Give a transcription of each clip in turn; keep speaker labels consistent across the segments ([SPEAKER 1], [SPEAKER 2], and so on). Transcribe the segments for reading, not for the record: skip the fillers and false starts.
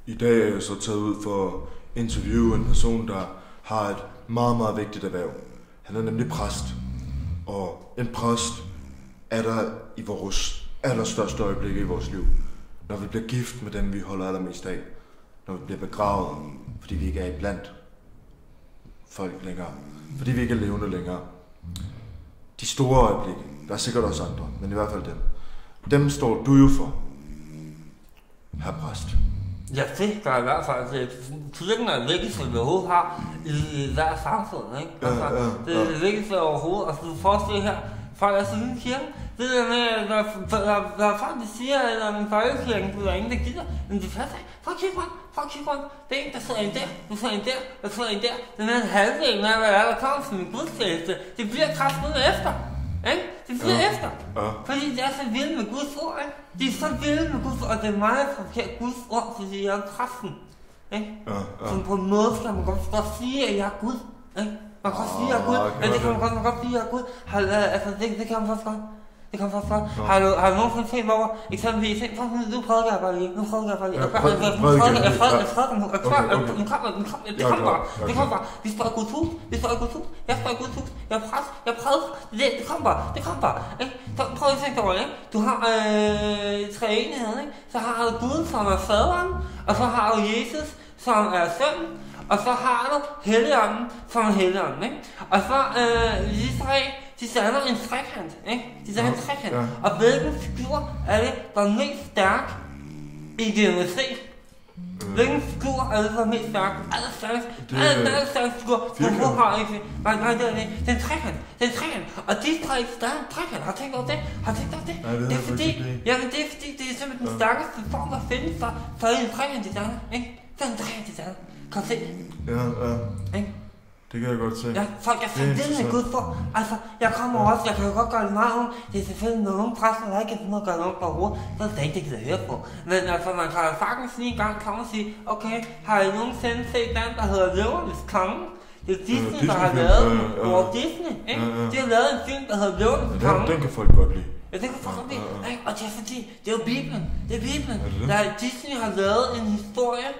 [SPEAKER 1] I dag er jeg så taget ud for at interviewe en person, der har et meget, meget vigtigt erhverv. Han er nemlig præst. Og en præst er der i vores allerstørste øjeblikke i vores liv. Når vi bliver gift med dem, vi holder allermest af. Når vi bliver begravet, fordi vi ikke er iblandt folk længere. Fordi vi ikke er levende længere. De store øjeblikke, der er sikkert også andre, men i hvert fald dem. Dem står du jo for, herr præst.
[SPEAKER 2] Ja, det gør i hvert fald. Kirken er det vigtigste, vi overhovedet har i hver samfund, ikke? Altså, det er det vigtigste overhovedet. Altså, du forestiller her, folk er sådan en kirke. Det der med, når folk siger, at min folkekirken, der er ingen, der gider. Men de først sagde, folk kigger rundt. Det er en, der sidder en der, der sidder en der, der sidder en der. Den er halvdelen af, hvad der kommer som en gudstjeneste. Det bliver kraftigt efter. Ikke? Det bliver efter. Fordi de er så vilde med Guds ord, ikke? De er så vilde med Guds ord, og det er meget forkert Guds ord, fordi jeg er præsten. Ikke? Som på en måde skal man godt sige, at jeg er Gud. Ikke? Man kan godt sige, at jeg er Gud, men det kan man godt sige, at jeg er Gud. Altså, det kan man faktisk godt. Det kan man faktisk godt. Har du nogensinde set mig over? Eksempelvis, nu prøver jeg bare lige. Det kommer bare. Vi står i Guds hus. Jeg står i Guds hus. Jeg er præst. Det kommer bare. Så prøv at tænke over det, ikke? Du har treenigheden, ikke? Så har du Gud, som er faderen, og så har du Jesus, som er sønnen, og så har du Helligånden, som er Helligånden, ikke? Og så de tre, de danner en trekant, ikke? De danner en trekant. Og hvilken figur er det, der er mest stærk i GMC? Hvilken figur er det, der er mest stærk? Allerstærkeste figur, du har ikke. Nej, det er det. Det er en trekant. Og de tre, der er en trekant. Har du tænkt over det? Det er fordi, det er simpelthen den stærkeste form, der findes, så er det en trekant, de danner, ikke? Det er en trekant, de danner. Kan du se det?
[SPEAKER 1] Ja.
[SPEAKER 2] Ikke?
[SPEAKER 1] Det kan jeg godt se.
[SPEAKER 2] Ja, folk er så vilde med Gud for. Altså, jeg kommer også, jeg kan jo godt gøre det meget om. Det er selvfølgelig nogle præster, der ikke kan finde noget at gøre noget på hovedet. Så er det ikke, det gider høre på. Men altså, man kan faktisk lige en gang komme og sige, okay, har I nogensinde set den, der hedder Løvernes Konge? Det er Disney, der har lavet Walt Disney, ikke? De har lavet en film, der hedder Løvernes Konge.
[SPEAKER 1] Den kan folk godt lide.
[SPEAKER 2] Ja, det kan folk godt lide. Og det er fordi, det er jo Bibelen. Det er Bibelen. Disney har lavet en historie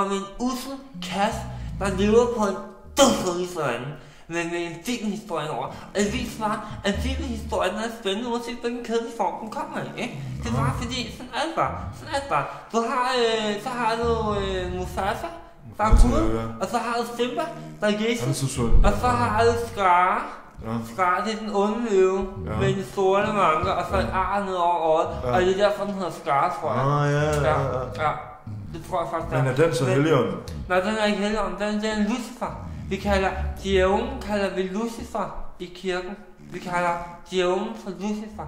[SPEAKER 2] om en ussel kat, der lever på en dødsrig sådan, men med en filmhistorie over. Og det viser mig, at filmhistorien er spændende, uanset hvilken kedelig form den kommer i, ikke? Det er bare fordi, sådan er det bare. Du har, så har du Mufasa, der er Gud, og så har du Simba, der er Jesus, og så har du Scar. Scar, det er den onde løve, med en sorte manke, og så et ar ned over øjet, og det er derfor, den hedder Scar, tror jeg. Ja. Det tror jeg faktisk,
[SPEAKER 1] men er den så Helligånden?
[SPEAKER 2] Nej, den er ikke Helligånden, den er Lucifer. Vi kalder djævlen, vi Lucifer i kirken. Vi kalder djævlen for Lucifer.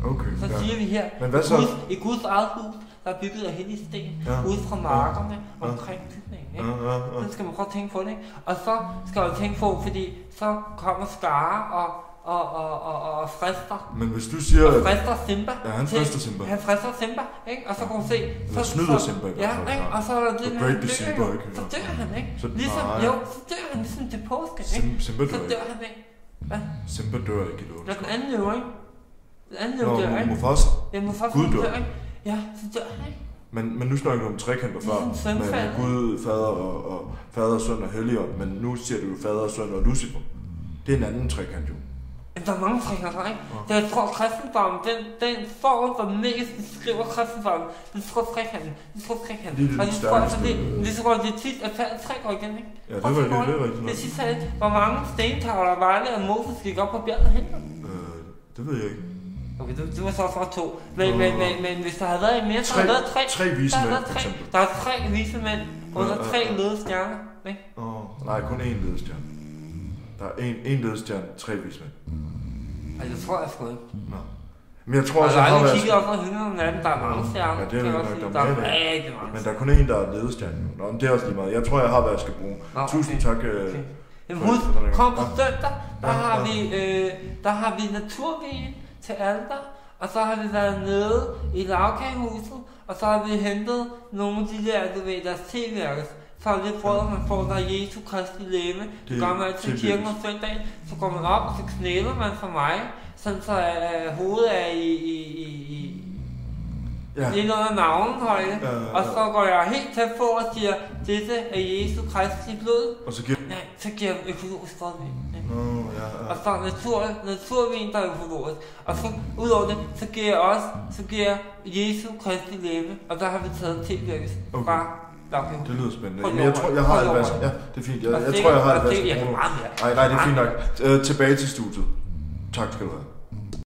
[SPEAKER 1] Okay,
[SPEAKER 2] så siger vi her,
[SPEAKER 1] men hvad så?
[SPEAKER 2] I Guds eget hus, der er bygget af hellige sten, ude fra markerne omkring bygningen, ikke? Så skal man prøve at tænke på det, ikke? Og så skal man tænke på, fordi så kommer Skare og frister.
[SPEAKER 1] Men hvis du siger...
[SPEAKER 2] Og frister Simba.
[SPEAKER 1] Ja, han frister Simba.
[SPEAKER 2] Han frister Simba, ikke? Og så kan man se...
[SPEAKER 1] Så snyder Simba.
[SPEAKER 2] Ja, ikke? Og så er der det,
[SPEAKER 1] han dør.
[SPEAKER 2] Så dør han, ikke? Så dør han ligesom til påske, ikke?
[SPEAKER 1] Simba dør ikke.
[SPEAKER 2] Så dør han, ikke? Hvad?
[SPEAKER 1] Simba dør ikke i lånet.
[SPEAKER 2] Ja, den anden løver, ikke? Den anden løver dør, ikke?
[SPEAKER 1] Mufasa.
[SPEAKER 2] Ja, Mufasa
[SPEAKER 1] Gud dør,
[SPEAKER 2] ikke? Ja, så dør han, ikke?
[SPEAKER 1] Men nu snakker du om trekanter før, med Gud, fader og fader, søn og helligånd, men nu siger du jo fader, søn og Lucifer. Det er en anden trekant jo.
[SPEAKER 2] Der er mange trekanter, ikke? Jeg tror, kristendommen, den form, der mest beskriver kristendommen, den tror trekanten. Og det tror jeg, det er tit, at faldet 3 år igen, ikke?
[SPEAKER 1] Ja, det var rigtigt.
[SPEAKER 2] Det sidste sagde, hvor mange stentavler var det, at Moses gik op på bjerget hen?
[SPEAKER 1] Det ved jeg ikke.
[SPEAKER 2] Okay, det var så fra 2. Men hvis der havde været mere, så havde der været 3.
[SPEAKER 1] 3 vise mænd, for eksempel.
[SPEAKER 2] Der er 3 vise mænd under 3 ledestjerner, ikke?
[SPEAKER 1] Nej, kun 1 ledestjerne. Der er 1 ledestjerne, 3 vise mænd.
[SPEAKER 2] Altså, det tror jeg sgu ikke.
[SPEAKER 1] Nå. Men jeg tror også,
[SPEAKER 2] at har været... kigget op og hylder om natten, der er mange stjerner.
[SPEAKER 1] Ja, det er jo nok,
[SPEAKER 2] der er rigtig mange.
[SPEAKER 1] Men der er kun 1, der er ledestjerne. Nå, men det er også lige meget. Jeg tror, jeg har, hvad jeg skal bruge. Tusind tak.
[SPEAKER 2] Jamen husk, kom på søndag, der har vi naturvin til alter, og så har vi været nede i lavkagehuset, og så har vi hentet nogle af de der, du ved, deres teværkes. Så er det brød, man får, der er Jesu Kristi legeme. Så går man til kirken om søndagen, så går man op, og så knæler man for mig, sådan så hovedet er Det er noget af navnhøjde. Og så går jeg helt tæt på og siger, dette er Jesu Kristi blod.
[SPEAKER 1] Og så giver
[SPEAKER 2] så giver jeg økologisk rødvin. Og
[SPEAKER 1] ja.
[SPEAKER 2] så naturvin, der er økologisk. Og så udover det, så giver jeg Jesu Kristi læbe. Og der har vi taget tilvirkes fra Lavkøb.
[SPEAKER 1] Det lyder spændende. Men jeg tror, jeg har alt, hvad ja, det er fint. Jeg tror, jeg har alt, hvad jeg skal bruge. Nej, det er fint nok. Tilbage til studiet. Tak skal du have.